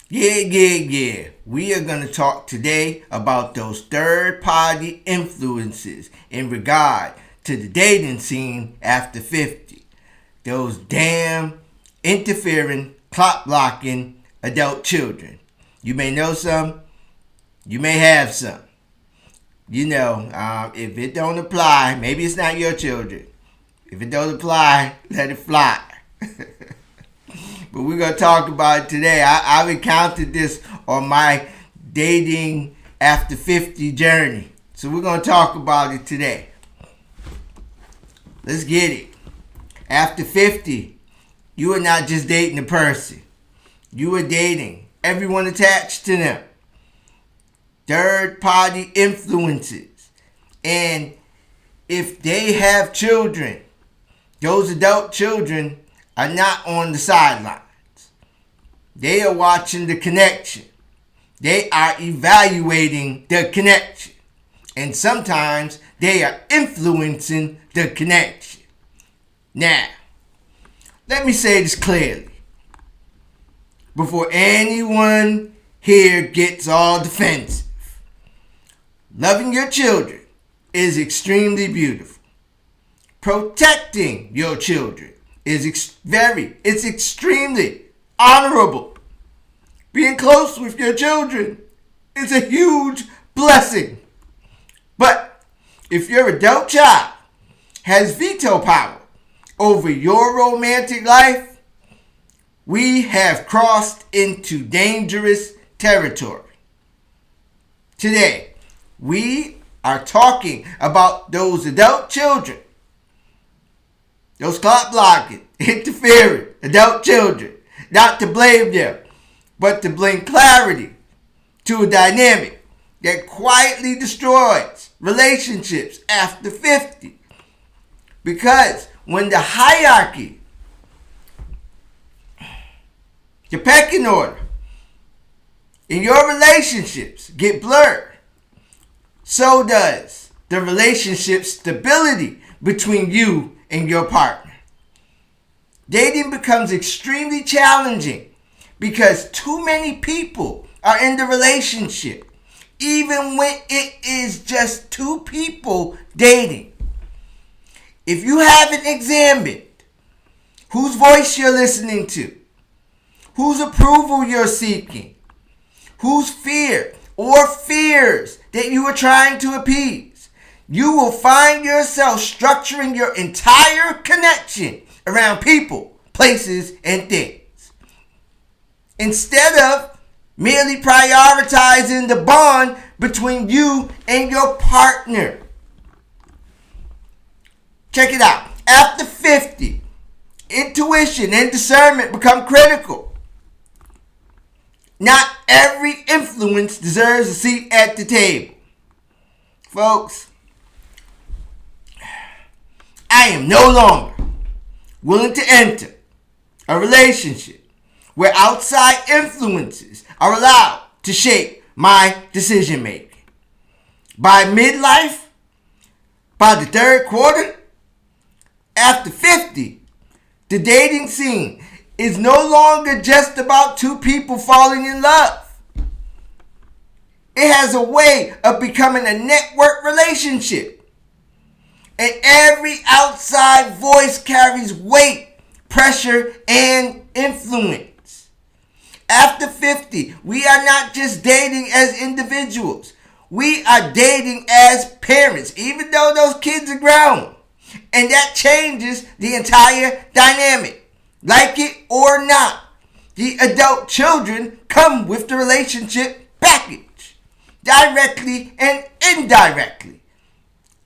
Yeah. We are going to talk today about those third party influences in regard to the dating scene after 50. Those damn interfering, clock blocking adult children. You may know some, you may have some. If it don't apply, maybe it's not your children. If it don't apply, let it fly. But we're going to talk about it today. I've encountered this on my dating after 50 journey. So we're going to talk about it today. Let's get it. After 50, you are not just dating a person. You are dating everyone attached to them. Third party influences. And if they have children, those adult children are not on the sidelines. They are watching the connection. They are evaluating the connection. And sometimes they are influencing the connection. Now, let me say this clearly before anyone here gets all defensive. Loving your children is extremely beautiful. Protecting your children is extremely honorable. Being close with your children is a huge blessing. But if your adult child has veto power over your romantic life, we have crossed into dangerous territory. Today, we are talking about those adult children, those clock blocking, interfering adult children. Not to blame them, but to bring clarity to a dynamic that quietly destroys relationships after 50. Because when the hierarchy, the pecking order in your relationships get blurred, so does the relationship stability between you and your partner. Dating becomes extremely challenging because too many people are in the relationship, even when it is just two people dating. If you haven't examined whose voice you're listening to, whose approval you're seeking, whose fear or fears that you are trying to appease, you will find yourself structuring your entire connection around people, places, and things. Instead of merely prioritizing the bond between you and your partner. Check it out. After 50, intuition and discernment become critical. Not every influence deserves a seat at the table. Folks, I am no longer willing to enter a relationship where outside influences are allowed to shape my decision making. By midlife, by the third quarter, after 50, the dating scene is no longer just about two people falling in love. It has a way of becoming a network relationship. And every outside voice carries weight, pressure, and influence. After 50, we are not just dating as individuals. We are dating as parents, even though those kids are grown. And that changes the entire dynamic. Like it or not, the adult children come with the relationship package, directly and indirectly.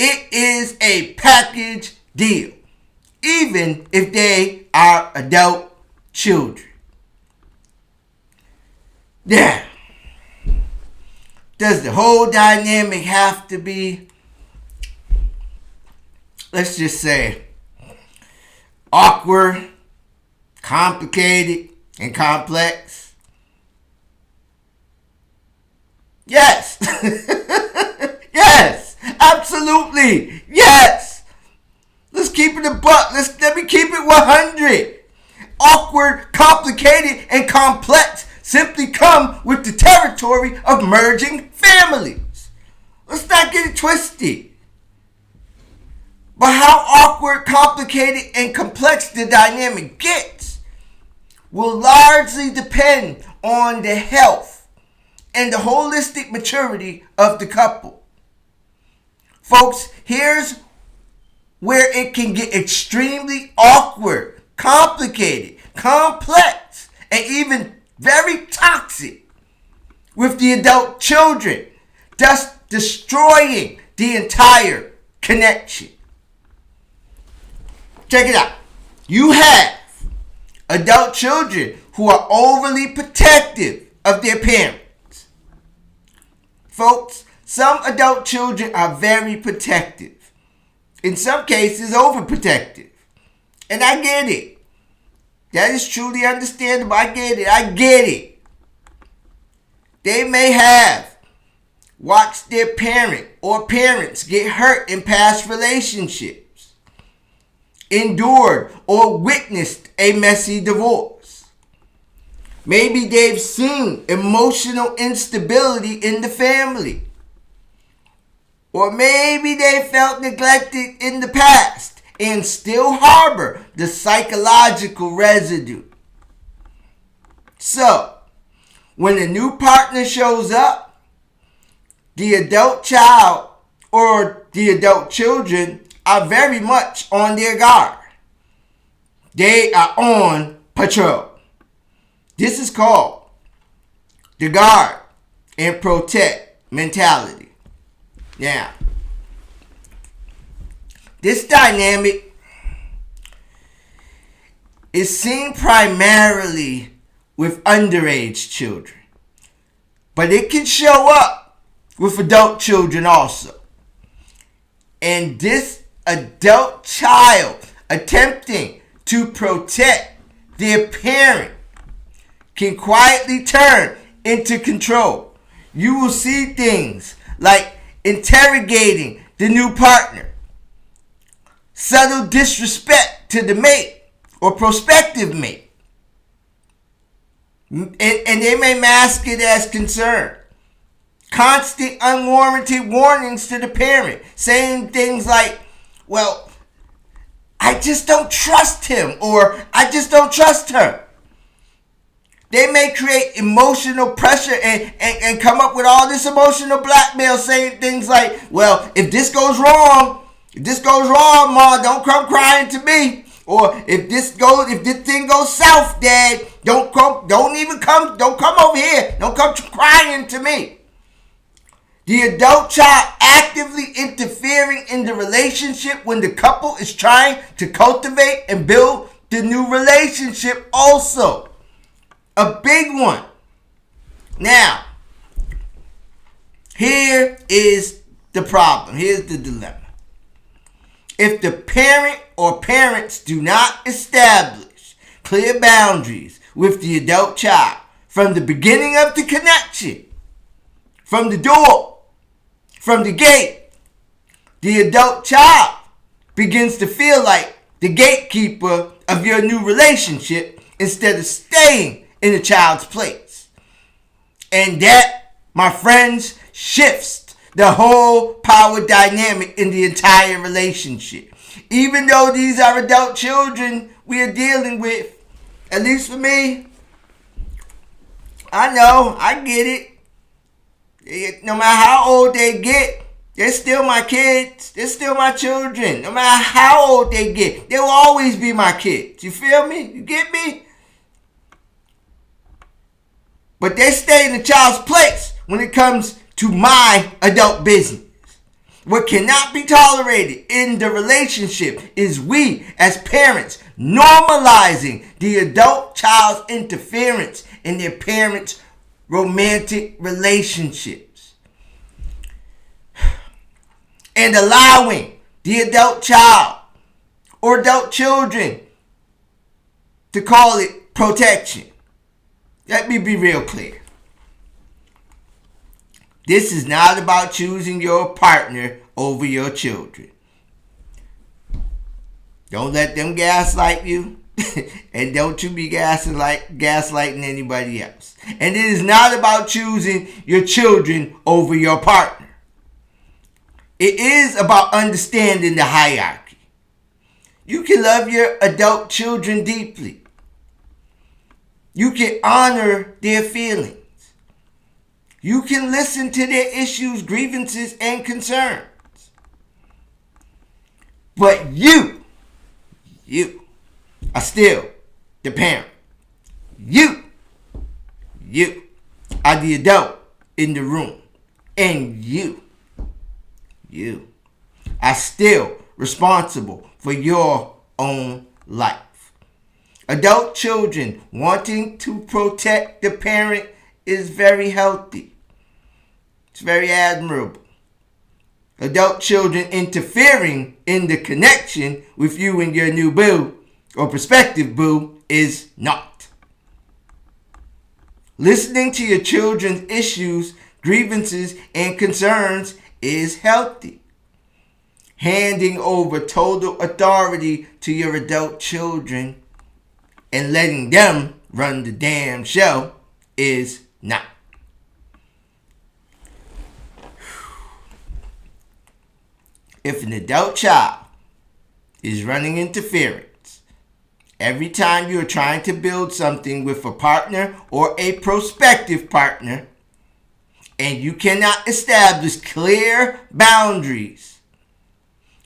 It is a package deal, even if they are adult children. Now, does the whole dynamic have to be, let's just say, awkward, complicated, and complex? Yes. Yes. Absolutely. Yes. Let's keep it a buck. Let me keep it 100. Awkward, complicated, and complex simply come with the territory of merging families. Let's not get it twisted. But how awkward, complicated, and complex the dynamic gets will largely depend on the health and the holistic maturity of the couple. Folks, here's where it can get extremely awkward, complicated, complex, and even very toxic with the adult children, thus destroying the entire connection. Check it out. You have adult children who are overly protective of their parents. Folks, some adult children are very protective. In some cases, overprotective. And I get it. That is truly understandable. I get it. They may have watched their parent or parents get hurt in past relationships, endured or witnessed a messy divorce. Maybe they've seen emotional instability in the family. Or maybe they felt neglected in the past and still harbor the psychological residue. So, when a new partner shows up, the adult child or the adult children are very much on their guard. They are on patrol. This is called the guard and protect mentality. Now, this dynamic is seen primarily with underage children, but it can show up with adult children also. And this adult child attempting to protect their parent can quietly turn into control. You will see things like interrogating the new partner, subtle disrespect to the mate or prospective mate, and they may mask it as concern. Constant unwarranted warnings to the parent, saying things like, well, I just don't trust him, or I just don't trust her. They may create emotional pressure and come up with all this emotional blackmail, saying things like, well, if this goes wrong, Ma, don't come crying to me. Or if this thing goes south, Dad, don't come over here. Don't come crying to me. The adult child actively interfering in the relationship when the couple is trying to cultivate and build the new relationship also. A big one. Now, here is the problem. Here's the dilemma. If the parent or parents do not establish clear boundaries with the adult child from the beginning of the connection, from the door, from the gate, the adult child begins to feel like the gatekeeper of your new relationship instead of staying in the child's place. And that, my friends, shifts the whole power dynamic in the entire relationship. Even though these are adult children we are dealing with, at least for me, I know, I get it. No matter how old they get, they're still my kids. They're still my children. No matter how old they get, they will always be my kids. You feel me? You get me? But they stay in the child's place when it comes to my adult business. What cannot be tolerated in the relationship is we as parents normalizing the adult child's interference in their parents' romantic relationships and allowing the adult child or adult children to call it protection. Let me be real clear. This is not about choosing your partner over your children. Don't let them gaslight you. And don't you be gaslighting anybody else. And it is not about choosing your children over your partner. It is about understanding the hierarchy. You can love your adult children deeply. You can honor their feelings. You can listen to their issues, grievances, and concerns. But you are still the parent. You are the adult in the room. And you are still responsible for your own life. Adult children wanting to protect the parent is very healthy. It's very admirable. Adult children interfering in the connection with you and your new boo or prospective boo is not. Listening to your children's issues, grievances, and concerns is healthy. Handing over total authority to your adult children and letting them run the damn show is not. If an adult child is running interference every time you are trying to build something with a partner or a prospective partner, and you cannot establish clear boundaries,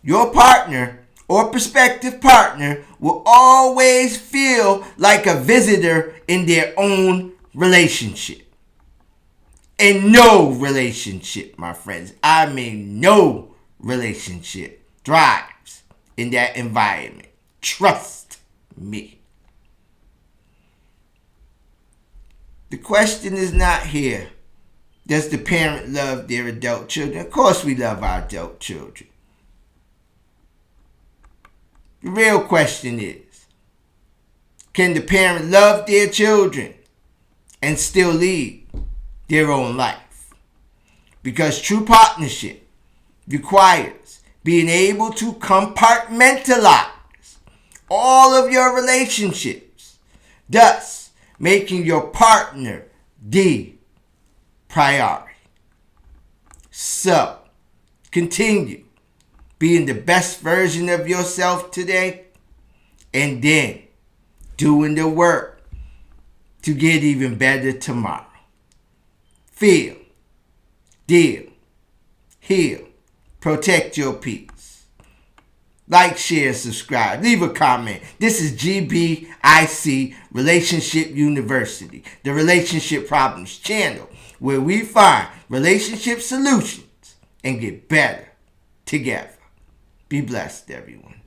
your partner or prospective partner will always feel like a visitor in their own relationship. And no relationship, my friends, I mean no relationship, thrives in that environment. Trust me. The question is not here, does the parent love their adult children? Of course we love our adult children. The real question is, can the parent love their children and still lead their own life? Because true partnership requires being able to compartmentalize all of your relationships, thus making your partner the priority. So, continue being the best version of yourself today, and then doing the work to get even better tomorrow. Feel, deal, heal, protect your peace. Like, share, subscribe. Leave a comment. This is GBIC Relationship University, the Relationship Problems channel, where we find relationship solutions and get better together. Be blessed, everyone.